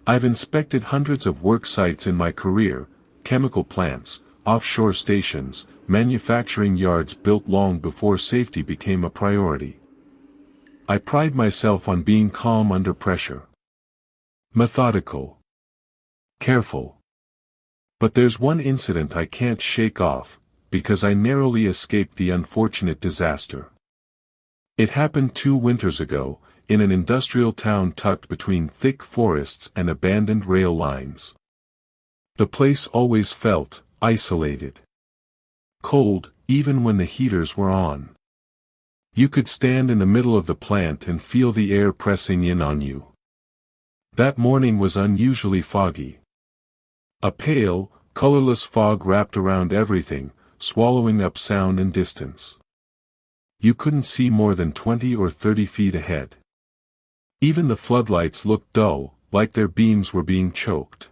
I've inspected hundreds of work sites in my career, chemical plants, offshore stations, manufacturing yards built long before safety became a priority. I pride myself on being calm under pressure. Methodical. Careful. But there's one incident I can't shake off, because I narrowly escaped the unfortunate disaster. It happened 2 winters ago, in an industrial town tucked between thick forests and abandoned rail lines. The place always felt isolated. Cold, even when the heaters were on. You could stand in the middle of the plant and feel the air pressing in on you. That morning was unusually foggy. A pale, colorless fog wrapped around everything, swallowing up sound and distance. You couldn't see more than 20 or 30 feet ahead. Even the floodlights looked dull, like their beams were being choked.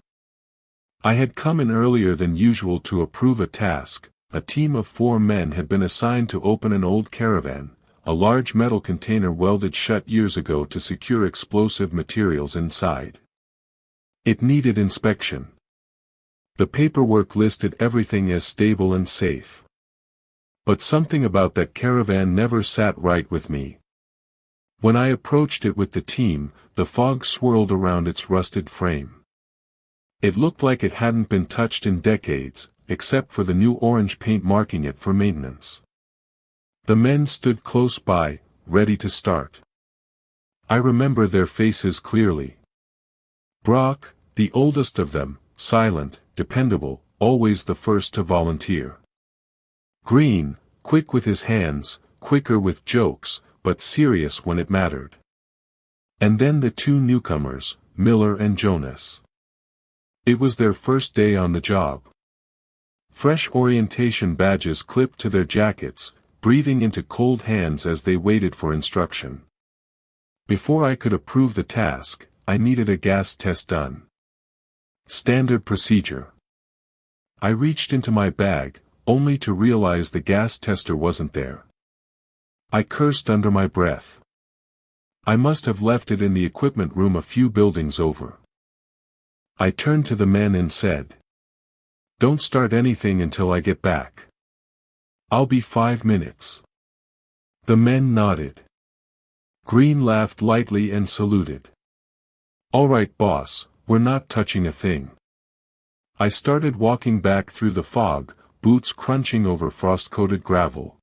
I had come in earlier than usual to approve a task. A team of 4 men had been assigned to open an old caravan, a large metal container welded shut years ago to secure explosive materials inside. It needed inspection. The paperwork listed everything as stable and safe. But something about that caravan never sat right with me. When I approached it with the team, the fog swirled around its rusted frame. It looked like it hadn't been touched in decades, except for the new orange paint marking it for maintenance. The men stood close by, ready to start. I remember their faces clearly. Brock, the oldest of them, silent, dependable, always the first to volunteer. Green, quick with his hands, quicker with jokes, but serious when it mattered. And then the 2 newcomers, Miller and Jonas. It was their first day on the job. Fresh orientation badges clipped to their jackets, breathing into cold hands as they waited for instruction. Before I could approve the task, I needed a gas test done. Standard procedure. I reached into my bag, only to realize the gas tester wasn't there. I cursed under my breath. I must have left it in the equipment room a few buildings over. I turned to the men and said, "Don't start anything until I get back. I'll be 5 minutes." The men nodded. Green laughed lightly and saluted. "All right, boss, we're not touching a thing." I started walking back through the fog, boots crunching over frost-coated gravel.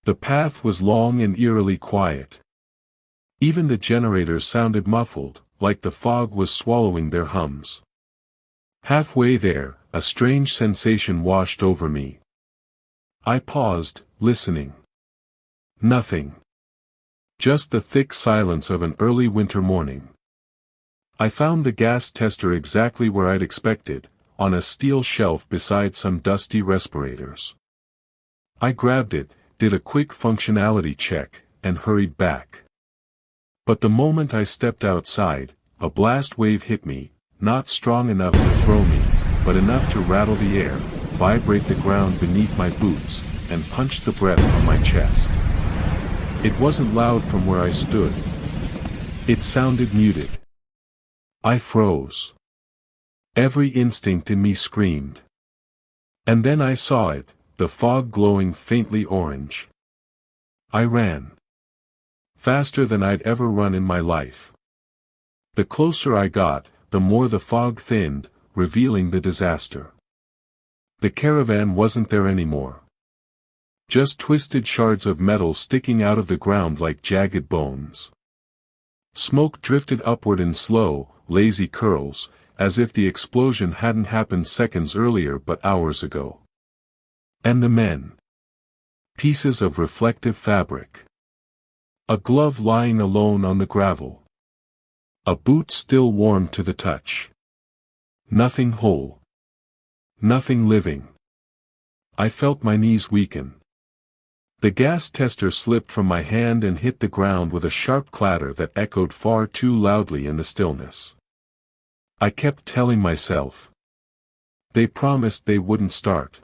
The path was long and eerily quiet. Even the generators sounded muffled, like the fog was swallowing their hums. Halfway there, a strange sensation washed over me. I paused, listening. Nothing. Just the thick silence of an early winter morning. I found the gas tester exactly where I'd expected, on a steel shelf beside some dusty respirators. I grabbed it, did a quick functionality check, and hurried back. But the moment I stepped outside, a blast wave hit me, not strong enough to throw me, but enough to rattle the air, vibrate the ground beneath my boots, and punch the breath from my chest. It wasn't loud from where I stood. It sounded muted. I froze. Every instinct in me screamed. And then I saw it, the fog glowing faintly orange. I ran. Faster than I'd ever run in my life. The closer I got, the more the fog thinned, revealing the disaster. The caravan wasn't there anymore. Just twisted shards of metal sticking out of the ground like jagged bones. Smoke drifted upward in slow, lazy curls, as if the explosion hadn't happened seconds earlier but hours ago. And the men. Pieces of reflective fabric. A glove lying alone on the gravel. A boot still warm to the touch. Nothing whole. Nothing living. I felt my knees weaken. The gas tester slipped from my hand and hit the ground with a sharp clatter that echoed far too loudly in the stillness. I kept telling myself. They promised they wouldn't start.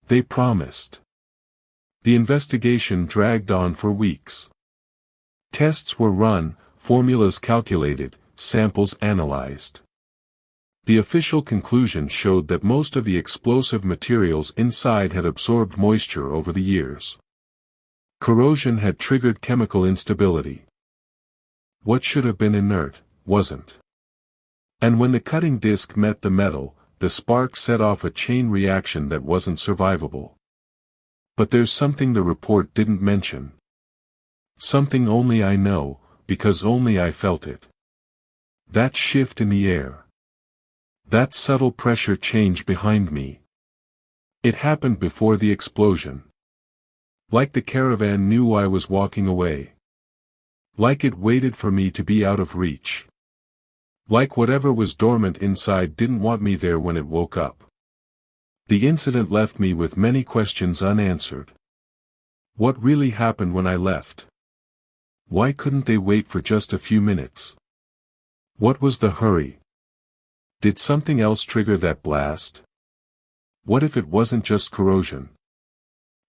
They promised. The investigation dragged on for weeks. Tests were run, formulas calculated, samples analyzed. The official conclusion showed that most of the explosive materials inside had absorbed moisture over the years. Corrosion had triggered chemical instability. What should have been inert, wasn't. And when the cutting disc met the metal, the spark set off a chain reaction that wasn't survivable. But there's something the report didn't mention. Something only I know, because only I felt it. That shift in the air. That subtle pressure change behind me. It happened before the explosion. Like the caravan knew I was walking away. Like it waited for me to be out of reach. Like whatever was dormant inside didn't want me there when it woke up. The incident left me with many questions unanswered. What really happened when I left? Why couldn't they wait for just a few minutes? What was the hurry? Did something else trigger that blast? What if it wasn't just corrosion?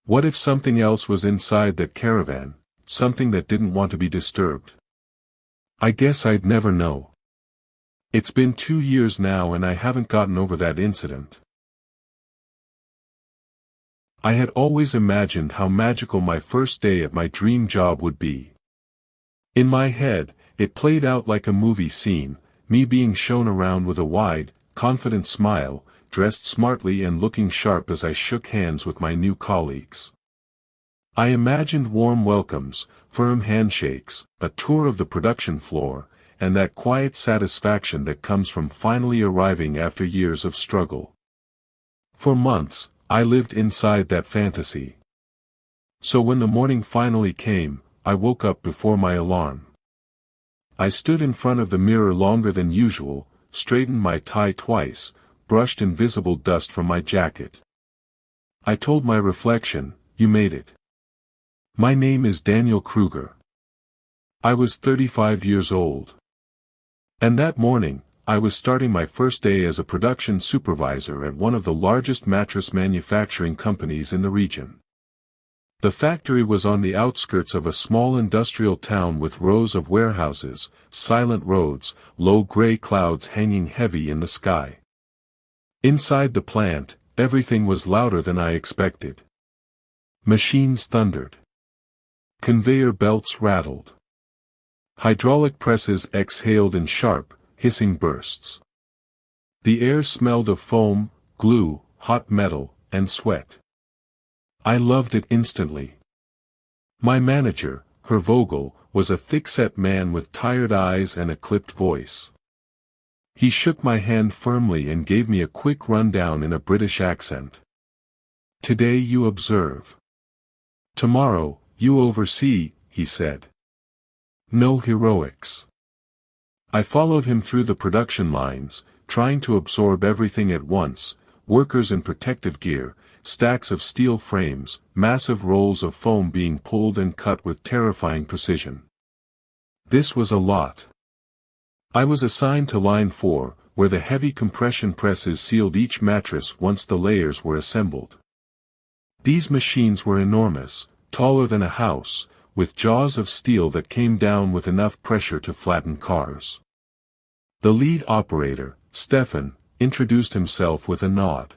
What if something else was inside that caravan, something that didn't want to be disturbed? I guess I'd never know. It's been 2 years now and I haven't gotten over that incident. I had always imagined how magical my first day at my dream job would be. In my head, it played out like a movie scene, me being shown around with a wide, confident smile, dressed smartly and looking sharp as I shook hands with my new colleagues. I imagined warm welcomes, firm handshakes, a tour of the production floor, and that quiet satisfaction that comes from finally arriving after years of struggle. For months, I lived inside that fantasy. So when the morning finally came, I woke up before my alarm. I stood in front of the mirror longer than usual, straightened my tie twice, brushed invisible dust from my jacket. I told my reflection, "You made it. My name is Daniel Kruger." I was 35 years old. And that morning, I was starting my first day as a production supervisor at one of the largest mattress manufacturing companies in the region. The factory was on the outskirts of a small industrial town with rows of warehouses, silent roads, low gray clouds hanging heavy in the sky. Inside the plant, everything was louder than I expected. Machines thundered. Conveyor belts rattled. Hydraulic presses exhaled in sharp, hissing bursts. The air smelled of foam, glue, hot metal, and sweat. I loved it instantly. My manager, Herr Vogel, was a thick-set man with tired eyes and a clipped voice. He shook my hand firmly and gave me a quick rundown in a British accent. "Today you observe. Tomorrow, you oversee," he said. No heroics. I followed him through the production lines, trying to absorb everything at once: workers in protective gear, stacks of steel frames, massive rolls of foam being pulled and cut with terrifying precision. This was a lot. I was assigned to line 4, where the heavy compression presses sealed each mattress once the layers were assembled. These machines were enormous, taller than a house, with jaws of steel that came down with enough pressure to flatten cars. The lead operator, Stefan, introduced himself with a nod.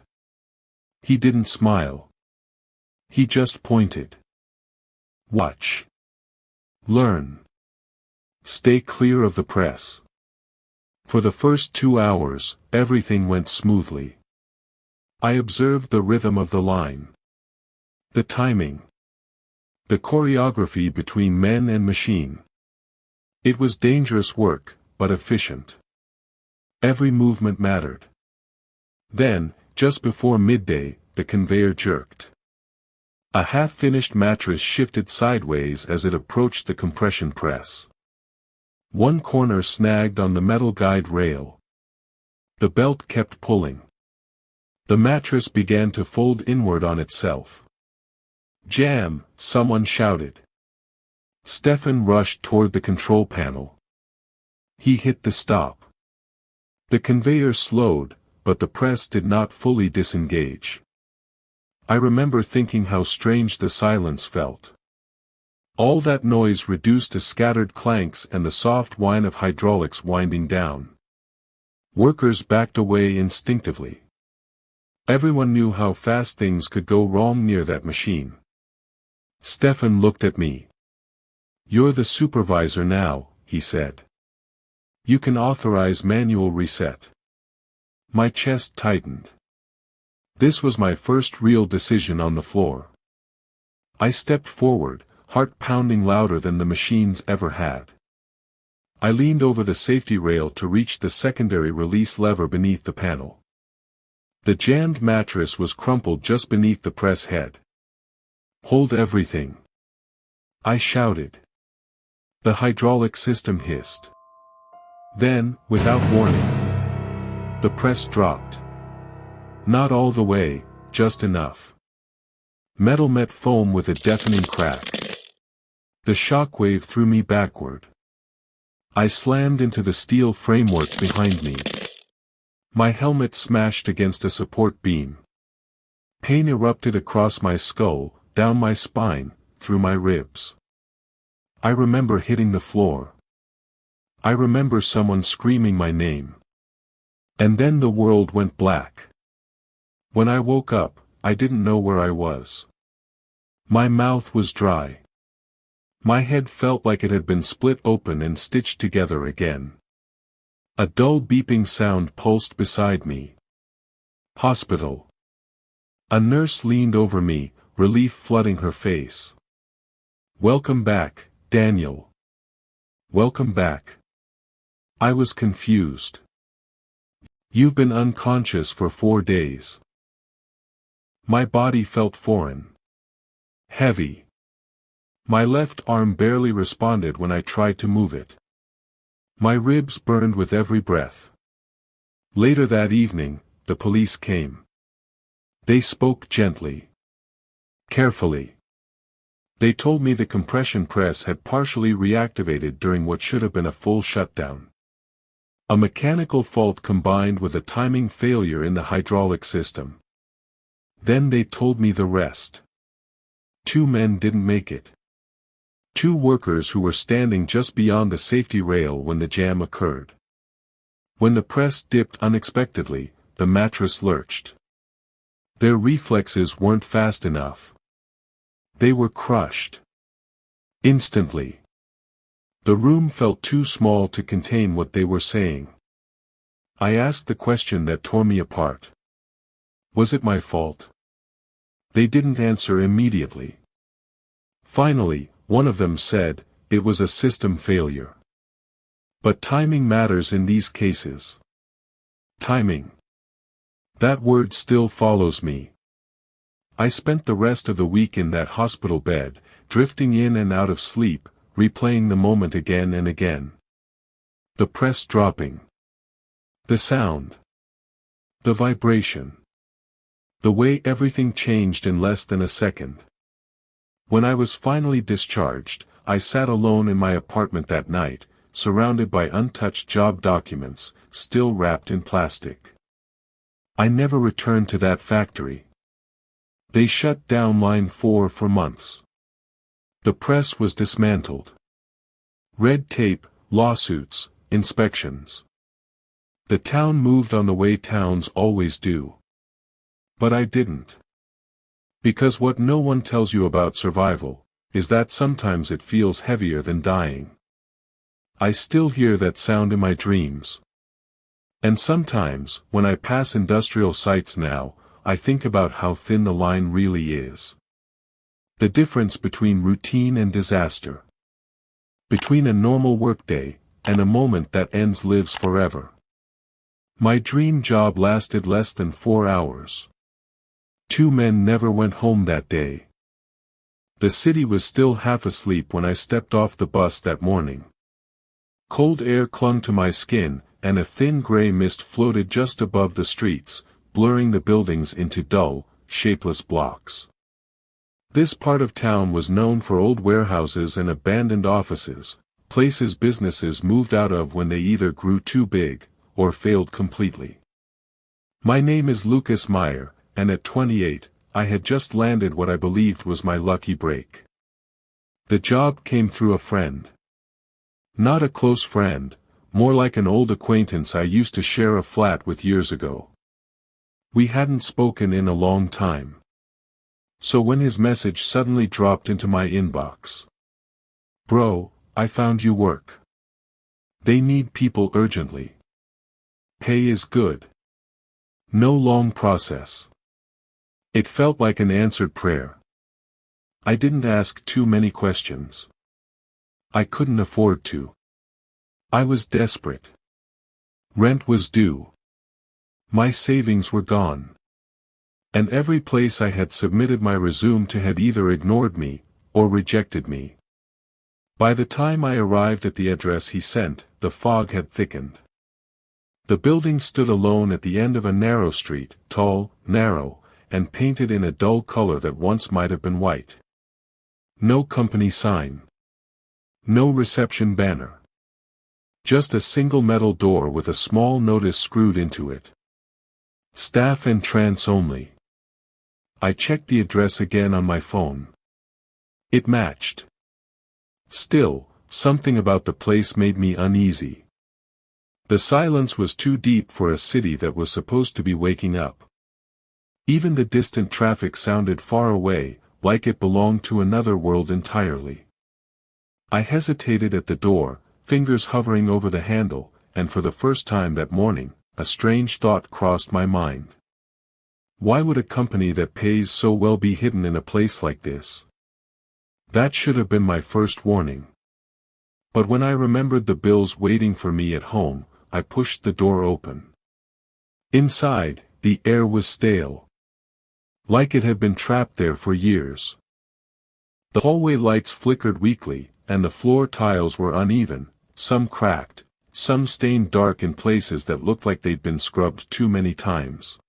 He didn't smile. He just pointed. "Watch. Learn. Stay clear of the press." For the first 2 hours, everything went smoothly. I observed the rhythm of the line. The timing. The choreography between men and machine. It was dangerous work, but efficient. Every movement mattered. Then, just before midday, the conveyor jerked. A half-finished mattress shifted sideways as it approached the compression press. One corner snagged on the metal guide rail. The belt kept pulling. The mattress began to fold inward on itself. "Jam!" someone shouted. Stefan rushed toward the control panel. He hit the stop. The conveyor slowed, but the press did not fully disengage. I remember thinking how strange the silence felt. All that noise reduced to scattered clanks and the soft whine of hydraulics winding down. Workers backed away instinctively. Everyone knew how fast things could go wrong near that machine. Stefan looked at me. "You're the supervisor now," he said. "You can authorize manual reset." My chest tightened. This was my first real decision on the floor. I stepped forward, heart pounding louder than the machines ever had. I leaned over the safety rail to reach the secondary release lever beneath the panel. The jammed mattress was crumpled just beneath the press head. "Hold everything," I shouted. The hydraulic system hissed. Then, without warning, the press dropped. Not all the way, just enough. Metal met foam with a deafening crack. The shockwave threw me backward. I slammed into the steel framework behind me. My helmet smashed against a support beam. Pain erupted across my skull, down my spine, through my ribs. I remember hitting the floor. I remember someone screaming my name. And then the world went black. When I woke up, I didn't know where I was. My mouth was dry. My head felt like it had been split open and stitched together again. A dull beeping sound pulsed beside me. Hospital. A nurse leaned over me, relief flooding her face. "Welcome back, Daniel. Welcome back." I was confused. "You've been unconscious for 4 days." My body felt foreign. Heavy. My left arm barely responded when I tried to move it. My ribs burned with every breath. Later that evening, the police came. They spoke gently. Carefully. They told me the compression press had partially reactivated during what should have been a full shutdown. A mechanical fault combined with a timing failure in the hydraulic system. Then they told me the rest. 2 men didn't make it. 2 workers who were standing just beyond the safety rail when the jam occurred. When the press dipped unexpectedly, the mattress lurched. Their reflexes weren't fast enough. They were crushed. Instantly. The room felt too small to contain what they were saying. I asked the question that tore me apart. Was it my fault? They didn't answer immediately. Finally, one of them said, "It was a system failure." But timing matters in these cases. Timing. That word still follows me. I spent the rest of the week in that hospital bed, drifting in and out of sleep, replaying the moment again and again. The press dropping. The sound. The vibration. The way everything changed in less than a second. When I was finally discharged, I sat alone in my apartment that night, surrounded by untouched job documents, still wrapped in plastic. I never returned to that factory. They shut down Line 4 for months. The press was dismantled. Red tape, lawsuits, inspections. The town moved on the way towns always do. But I didn't. Because what no one tells you about survival, is that sometimes it feels heavier than dying. I still hear that sound in my dreams. And sometimes, when I pass industrial sites now, I think about how thin the line really is. The difference between routine and disaster. Between a normal workday, and a moment that ends lives forever. My dream job lasted less than 4 hours. 2 men never went home that day. The city was still half asleep when I stepped off the bus that morning. Cold air clung to my skin, and a thin gray mist floated just above the streets, blurring the buildings into dull, shapeless blocks. This part of town was known for old warehouses and abandoned offices, places businesses moved out of when they either grew too big, or failed completely. My name is Lucas Meyer, and at 28, I had just landed what I believed was my lucky break. The job came through a friend. Not a close friend, more like an old acquaintance I used to share a flat with years ago. We hadn't spoken in a long time. So when his message suddenly dropped into my inbox. "Bro, I found you work. They need people urgently. Pay is good. No long process." It felt like an answered prayer. I didn't ask too many questions. I couldn't afford to. I was desperate. Rent was due. My savings were gone. And every place I had submitted my resume to had either ignored me, or rejected me. By the time I arrived at the address he sent, the fog had thickened. The building stood alone at the end of a narrow street, tall, narrow, and painted in a dull color that once might have been white. No company sign. No reception banner. Just a single metal door with a small notice screwed into it. Staff entrance only. I checked the address again on my phone. It matched. Still, something about the place made me uneasy. The silence was too deep for a city that was supposed to be waking up. Even the distant traffic sounded far away, like it belonged to another world entirely. I hesitated at the door, fingers hovering over the handle, and for the first time that morning, a strange thought crossed my mind. Why would a company that pays so well be hidden in a place like this? That should have been my first warning. But when I remembered the bills waiting for me at home, I pushed the door open. Inside, the air was stale. Like it had been trapped there for years. The hallway lights flickered weakly, and the floor tiles were uneven, some cracked, some stained dark in places that looked like they'd been scrubbed too many times.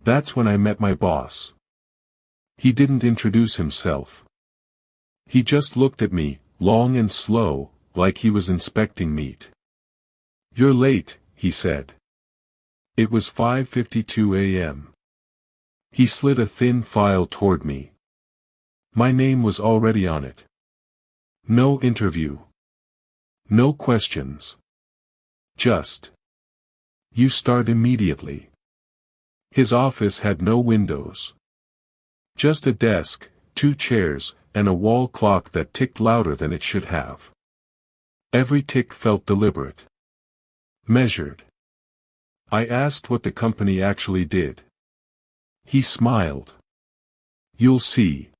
That's when I met my boss. He didn't introduce himself. He just looked at me, long and slow, like he was inspecting meat. "You're late," he said. It was 5:52 a.m. He slid a thin file toward me. My name was already on it. No interview. No questions. Just. "You start immediately." His office had no windows. Just a desk, 2 chairs, and a wall clock that ticked louder than it should have. Every tick felt deliberate. Measured. I asked what the company actually did. He smiled. "You'll see."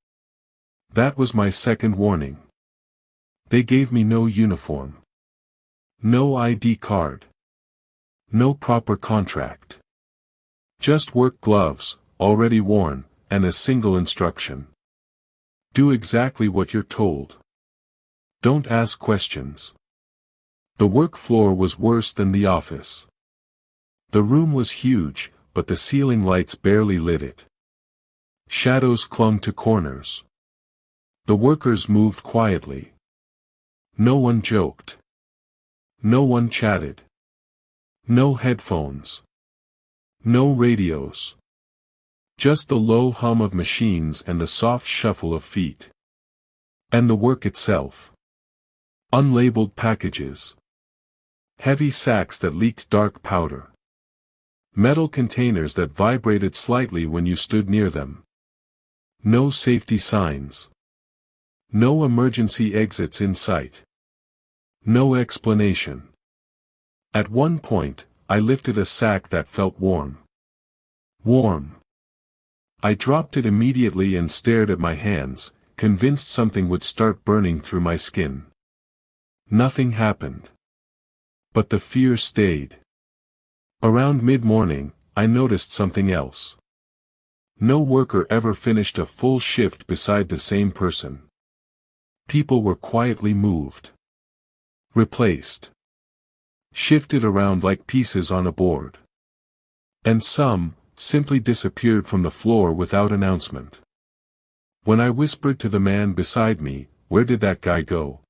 That was my second warning. They gave me no uniform. No ID card. No proper contract. Just work gloves, already worn, and a single instruction. Do exactly what you're told. Don't ask questions. The work floor was worse than the office. The room was huge, but the ceiling lights barely lit it. Shadows clung to corners. The workers moved quietly. No one joked. No one chatted. No headphones. No radios. Just the low hum of machines and the soft shuffle of feet. And the work itself. Unlabeled packages. Heavy sacks that leaked dark powder. Metal containers that vibrated slightly when you stood near them. No safety signs. No emergency exits in sight. No explanation. At one point, I lifted a sack that felt warm. Warm. I dropped it immediately and stared at my hands, convinced something would start burning through my skin. Nothing happened. But the fear stayed. Around mid-morning, I noticed something else. No worker ever finished a full shift beside the same person. People were quietly moved. Replaced. Shifted around like pieces on a board. And some, simply disappeared from the floor without announcement. When I whispered to the man beside me, "Where did that guy go?"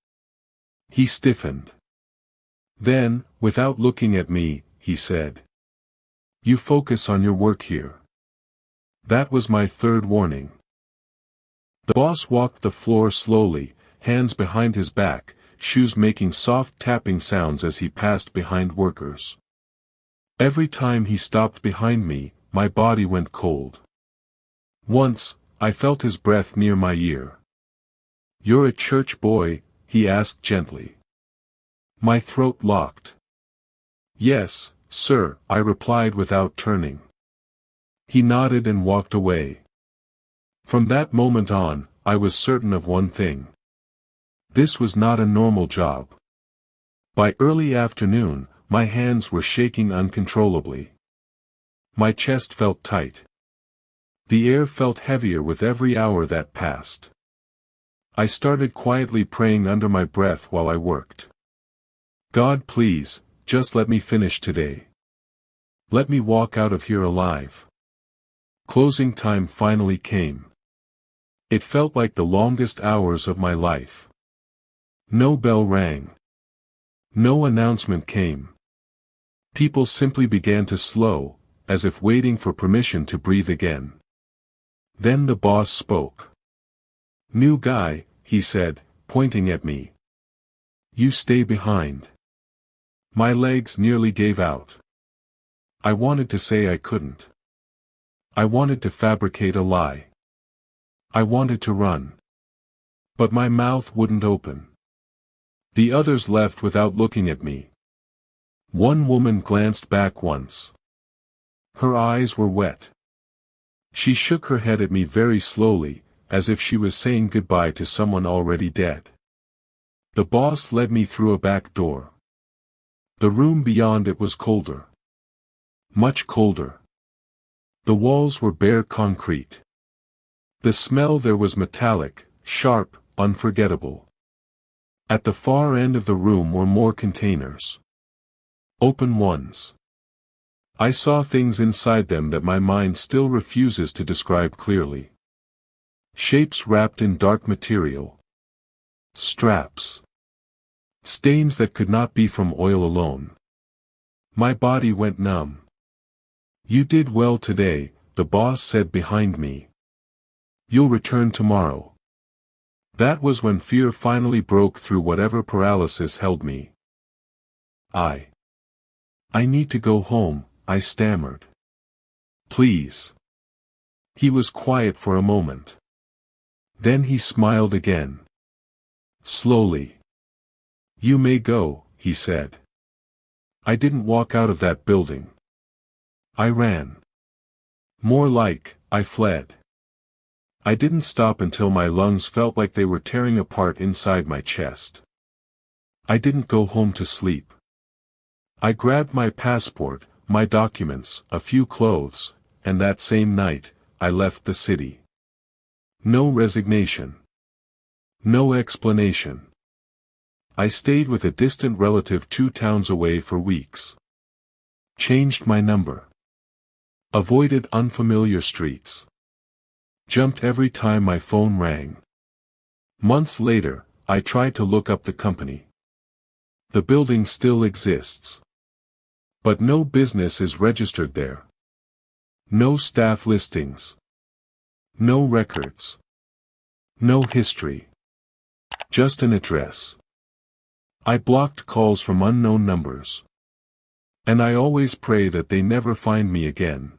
He stiffened. Then, without looking at me, he said, "You focus on your work here." That was my third warning. The boss walked the floor slowly, hands behind his back, shoes making soft tapping sounds as he passed behind workers. Every time he stopped behind me, my body went cold. Once, I felt his breath near my ear. "You're a church boy?" he asked gently. My throat locked. "Yes, sir," I replied without turning. He nodded and walked away. From that moment on, I was certain of one thing. This was not a normal job. By early afternoon, my hands were shaking uncontrollably. My chest felt tight. The air felt heavier with every hour that passed. I started quietly praying under my breath while I worked. "God, please, just let me finish today. Let me walk out of here alive." Closing time finally came. It felt like the longest hours of my life. No bell rang. No announcement came. People simply began to slow, as if waiting for permission to breathe again. Then the boss spoke. "New guy," he said, pointing at me. "You stay behind." My legs nearly gave out. I wanted to say I couldn't. I wanted to fabricate a lie. I wanted to run. But my mouth wouldn't open. The others left without looking at me. One woman glanced back once. Her eyes were wet. She shook her head at me very slowly, as if she was saying goodbye to someone already dead. The boss led me through a back door. The room beyond it was colder. Much colder. The walls were bare concrete. The smell there was metallic, sharp, unforgettable. At the far end of the room were more containers. Open ones. I saw things inside them that my mind still refuses to describe clearly. Shapes wrapped in dark material. Straps. Stains that could not be from oil alone. My body went numb. "You did well today," the boss said behind me. "You'll return tomorrow." That was when fear finally broke through whatever paralysis held me. I need to go home," I stammered. "Please." He was quiet for a moment. Then he smiled again. Slowly. "You may go," he said. I didn't walk out of that building. I ran. More like, I fled. I didn't stop until my lungs felt like they were tearing apart inside my chest. I didn't go home to sleep. I grabbed my passport, my documents, a few clothes, and that same night, I left the city. No resignation. No explanation. I stayed with a distant relative 2 towns away for weeks. Changed my number. Avoided unfamiliar streets. Jumped every time my phone rang. Months later, I tried to look up the company. The building still exists. But no business is registered there. No staff listings. No records. No history. Just an address. I blocked calls from unknown numbers. And I always pray that they never find me again.